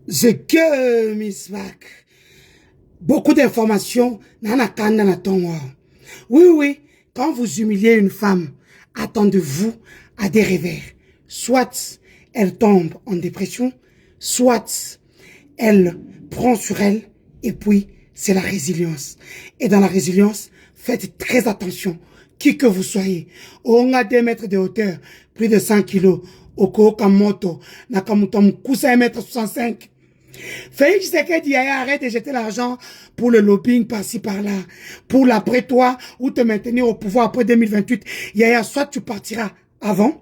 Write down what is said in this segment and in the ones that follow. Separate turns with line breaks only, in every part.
The girl, Miss Mac. Beaucoup d'informations. Oui, oui. Quand vous humiliez une femme, attendez-vous à des revers. Soit elle tombe en dépression, soit elle prend sur elle, et puis c'est la résilience. Et dans la résilience, faites très attention, qui que vous soyez. On a 2 mètres de hauteur, plus de 100 kilos. Oko Kamoto, Nakamuto Mkusa 1m65. Félix Tshisekedi, arrête de jeter l'argent pour le lobbying par-ci par-là, pour l'après-toi ou te maintenir au pouvoir après 2028. Yaya, soit tu partiras avant,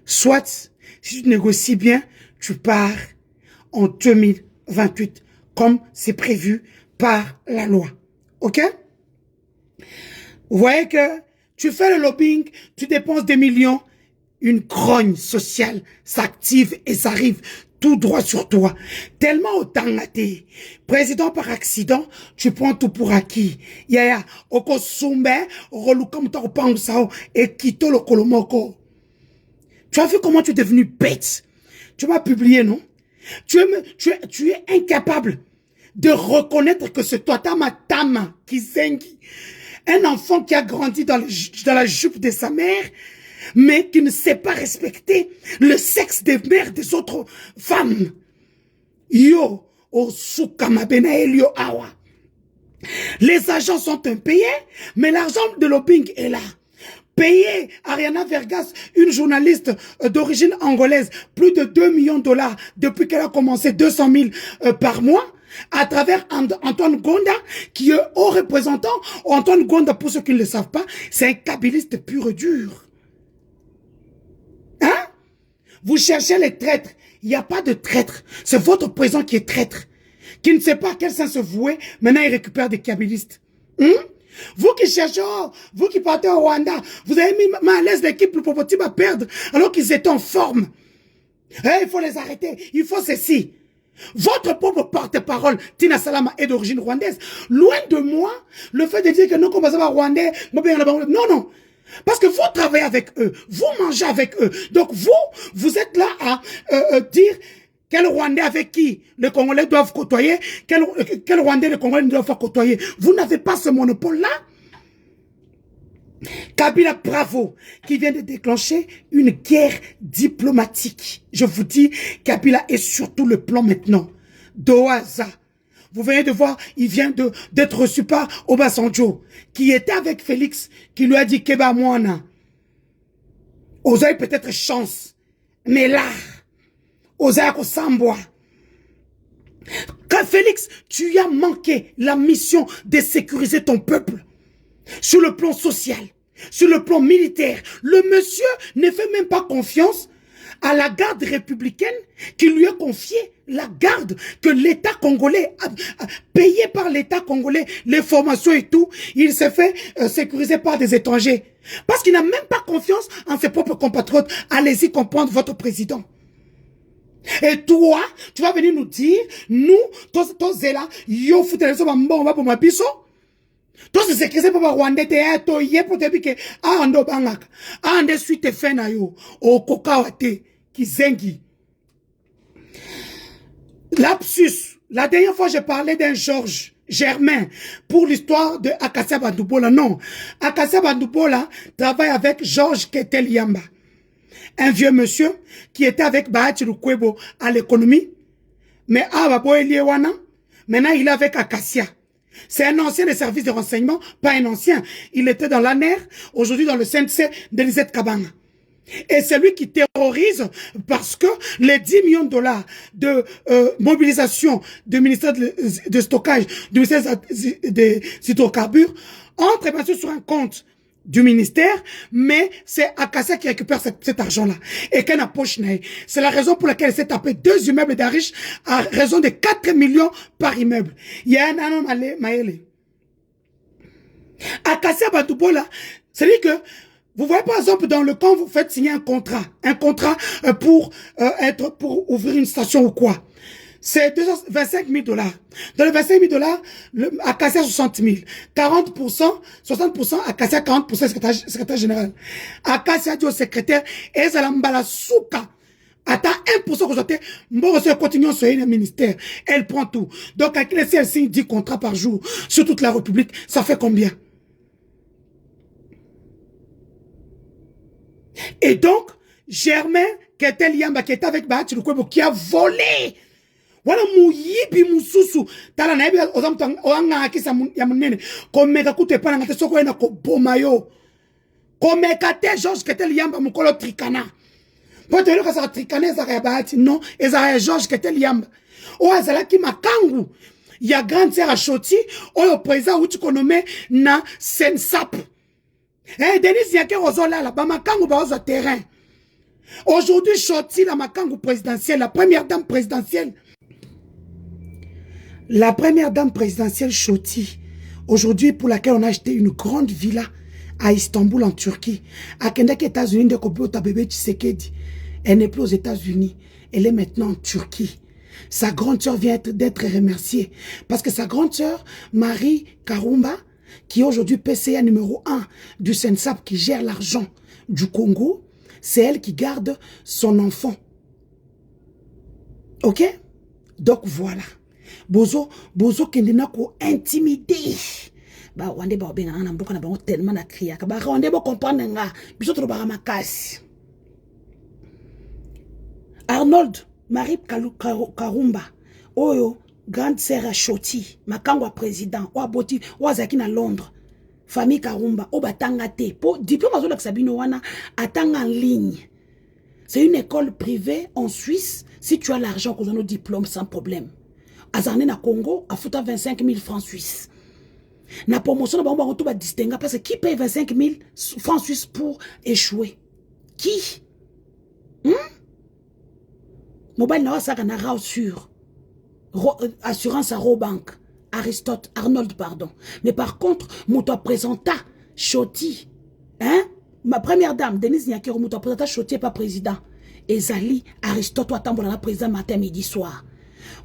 soit, si tu négocies bien, tu pars en 2028, comme c'est prévu par la loi. Ok? Vous voyez que tu fais le lobbying, tu dépenses des millions, une grogne sociale s'active et ça arrive tout droit sur toi. Tellement autant athée. Président par accident, tu prends tout pour acquis. Yaya, oko sumbe, relukam ta opang sao, et quito le kolomoko. Tu as vu comment tu es devenu bête? Tu m'as publié, non? Tu es incapable de reconnaître que c'est toi, Tama, Kizengi, un enfant qui a grandi dans la jupe de sa mère, mais qui ne sait pas respecter le sexe des mères des autres femmes. Yo, Osukama Benaelio Awa. Les agents sont impayés, mais l'argent de lobbying est là. Payer Ariana Vergas, une journaliste d'origine angolaise, plus de 2 millions de dollars depuis qu'elle a commencé 200 000 par mois, à travers Antoine Gonda, qui est haut représentant. Antoine Gonda, pour ceux qui ne le savent pas, c'est un kabiliste pur et dur. Hein? Vous cherchez les traîtres. Il n'y a pas de traître. C'est votre président qui est traître. Qui ne sait pas à quel sens se vouer. Maintenant, il récupère des kabilistes. Vous qui cherchez, vous qui partez au Rwanda, vous avez mis mal à l'aise l'équipe pour Popoti à perdre alors qu'ils étaient en forme. Il faut les arrêter. Il faut ceci. Votre propre porte-parole, Tina Salama, est d'origine rwandaise. Loin de moi, le fait de dire que non, comme ça va rwandais, non, non. Parce que vous travaillez avec eux, vous mangez avec eux. Donc vous êtes là à dire quel Rwandais avec qui les Congolais doivent côtoyer, quel Rwandais les Congolais ne doivent pas côtoyer. Vous n'avez pas ce monopole-là. Kabila, bravo, qui vient de déclencher une guerre diplomatique. Je vous dis, Kabila est sur tout le plan maintenant. Doaza. Vous venez de voir, il vient d'être reçu par Obasanjo, qui était avec Félix, qui lui a dit Keba Mwana. Osaï peut-être chance, mais là, Osaï Kosamboa. Quand Félix, tu as manqué la mission de sécuriser ton peuple sur le plan social, sur le plan militaire. Le monsieur ne fait même pas confiance à la garde républicaine qui lui a confié la garde que l'État congolais a payé par l'État congolais, les formations et tout. Il s'est fait sécuriser par des étrangers. Parce qu'il n'a même pas confiance en ses propres compatriotes. Allez-y comprendre votre président. Et toi, tu vas venir nous dire, nous, tous là, yo foutu les hommes en bas pour ma biso. Toi, c'est que c'est pas Rwanda, t'es yé pour te dire que, ando bangak, ande suite fait na yo, au kokawate, qui zengi. Lapsus. La dernière fois, j'ai parlé d'un Georges Germain pour l'histoire de Akassia Bandoubola. Non. Akassia Bandoubola travaille avec Georges Ketel Yamba. Un vieux monsieur qui était avec Bahati Lukwebo à l'économie. Mais maintenant, il est avec Akassia. C'est un ancien des services de renseignement, pas un ancien. Il était dans l'ANER, aujourd'hui dans le CNC d'Elisette Kabanga. Et c'est lui qui terrorise parce que les 10 millions de dollars de mobilisation du ministère de stockage, du ministère des hydrocarbures, entrent bien sûr sur un compte du ministère, mais c'est Akassia qui récupère cet argent-là. Et qu'elle n'a poche. C'est la raison pour laquelle elle s'est tapé 2 immeubles d'Arish à raison de 4 millions par immeuble. Il y a un homme Maële. Akassia Bandoubola, c'est lui que vous voyez par exemple dans le camp, vous faites signer un contrat pour ouvrir une station ou quoi. C'est 25 000 $. Dans les 25 000 $, Akassia 60 000. 40%, 60%, Akassia 40%, secrétaire général. Akassia dit au secrétaire, et Zalambala Souka, Attends, 1% que j'étais, bon, c'est continuer sur un ministère. Elle prend tout. Donc, à qui si elle signe 10 contrats par jour sur toute la République, ça fait combien? Et donc, Germain, qui était Liamba, qui était avec Bahati Lukwebo, qui a volé. Voilà muyibi mususu. Tala na ebi ozamutang oanga akisa ya munene. Komeka kute pana ngate soko ena ko bomayo. Komeka te Georges qui était Liamba mukolo trikana. Pote yo kasa trikana ezaka ya Bahati non, ezaka ya Georges qui était Liamba. O azala ki makangu. Ya grande sœur a Choti, oyo président uti konome na Sensap. Eh, Denis Yake Rozola, là, ba makangu ba ozo terrain. Aujourd'hui, Choti, la makangu présidentielle, la première dame présidentielle. La première dame présidentielle Choti, aujourd'hui, pour laquelle on a acheté une grande villa à Istanbul, en Turquie, à Kendek, États-Unis, de Kobiota bébé Tshisekedi. Elle n'est plus aux États-Unis, elle est maintenant en Turquie. Sa grande sœur vient d'être remerciée. Parce que sa grande sœur, Marie Karumba, qui est aujourd'hui PCA numéro 1 du Sensap, qui gère l'argent du Congo, c'est elle qui garde son enfant. Ok? Donc voilà. Bozo kendina ko intimider. Ba wande ba benga na mboka na bango tellement na kriya ka ba wande ba comprendre nga biso to ba makasi. Arnold Marie Karumba oyo grande sœur à Choti makango président o aboti o azaki na Londres famille Karumba o batanga te po diplôme azola Sabino wana atanga en ligne. C'est une école privée en Suisse. Si tu as l'argent qu'on a nos diplômes sans problème. Azarné na Congo, a foutu 25 000 francs suisses. Na promotion, on va tout distinguer parce que qui paye 25 000 francs suisses pour échouer? Qui? Mobile n'a pas sur assurance à Robank, Aristote, Arnold, pardon. Mais par contre, moi, présenta Choti, hein? Ma première dame, Denise Nyakero, moi, présenta Choti, pas président. Ezali, Aristote, toi, tambour, la président matin, midi, soir.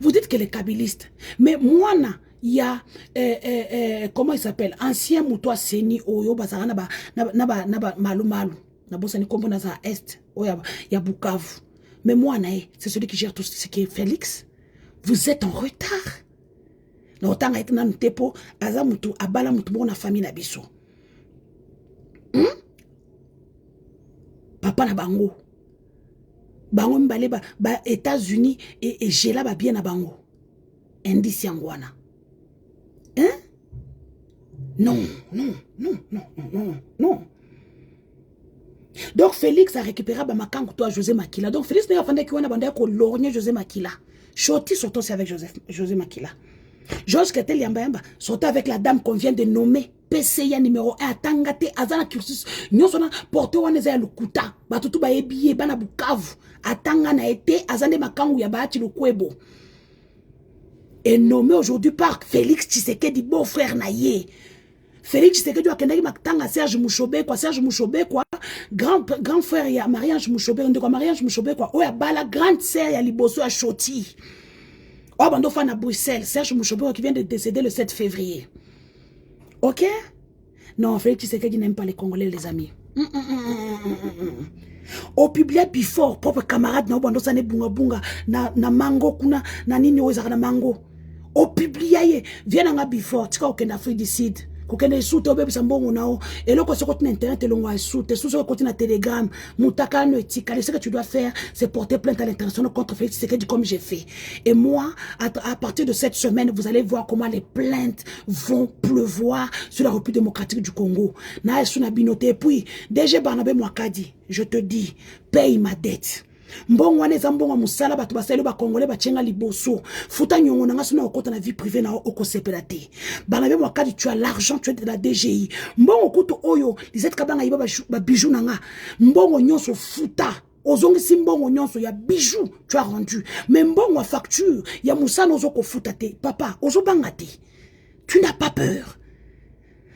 Vous dites que les kabylistes, mais moi, il y a, comment il s'appelle, ancien moutoua Seni, Oyo, Bazara, naba, malu, Nabosani, comme dans à Est, il y a Bukavu. Mais moi, c'est celui qui gère tout ce qui est Félix. Vous êtes en retard. Na otanga ete na ntepo, aza mutu, abala mutu, bon, na famille na biso. Papa na bango. Bango mbale ba États-Unis et Gela ba bien na bango. Indice yangwana. Hein? Non. Donc Félix a récupéré ba makangu toi José Makila. Donc Félix n'a pas fait qu'on a bandé ko lorgner José Makila. Choti surtout c'est avec José Makila. Georges Ketel Yamba sortait avec la dame qu'on vient de nommer PCA numéro 1 à Tangate Azana cursus. Nous sommes portés on est à Lukuta. Batutu ba ebiye bana Bukavu. Atanga na été Azande makangu ya Bahati Lukwebo. Et nommé aujourd'hui par Félix Tshisekedi beau-frère naïe. Félix Tshisekedi akendaki makatanga Serge Mouchobe quoi grand frère ya Mariange Mouchobe on dit quoi Mariange Mouchobe quoi oya bala grande sœur ya liboso à Choti. Oh bando fan à Bruxelles Serge Mouchobe qui vient de décéder le 7 février. OK? Non, Félix Tshisekedi n'aime pas les Congolais les amis. Au public before propre camarade na bando sané bunga na mango kuna na nini ozaka na mango. Au public viens nga before tika okenda Afrique du Sud. Kokende soute obebi sambongo nao et loko se côté internet elongo soute sous sur côté na Telegram mutaka no etika ce que tu dois faire c'est porter plainte à l'international contre Félix Tshisekedi comme j'ai fait et moi à partir de cette semaine vous allez voir comment les plaintes vont pleuvoir sur la République démocratique du Congo na esuna binote et puis DG Barnabé Mwakadi je te dis paye ma dette. Mbongo wane za mbongo musala batu basali ba Congolais ba chenga liboso futa nyongo nanga suna okota na vie privée na okosepela te Barnabé Mwakadi tu as l'argent tu es de la DGI mbongo kuto oyo Lisette Kabanga yiba ba bijou nanga mbongo nyonso futa ozongi si mbongo nyonso ya bijou tu as rendu mais mbongo facture ya musana ozoko futa te papa ozobanga te tu n'as pas peur.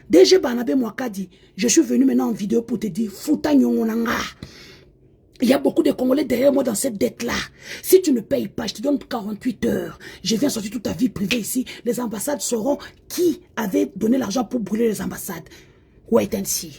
DG Barnabé Mwakadi je suis venu maintenant en vidéo pour te dire futa nyongo nanga. Il y a beaucoup de Congolais derrière moi dans cette dette-là. Si tu ne payes pas, je te donne 48 heures. Je viens sortir toute ta vie privée ici. Les ambassades sauront qui avait donné l'argent pour brûler les ambassades. Wait and see.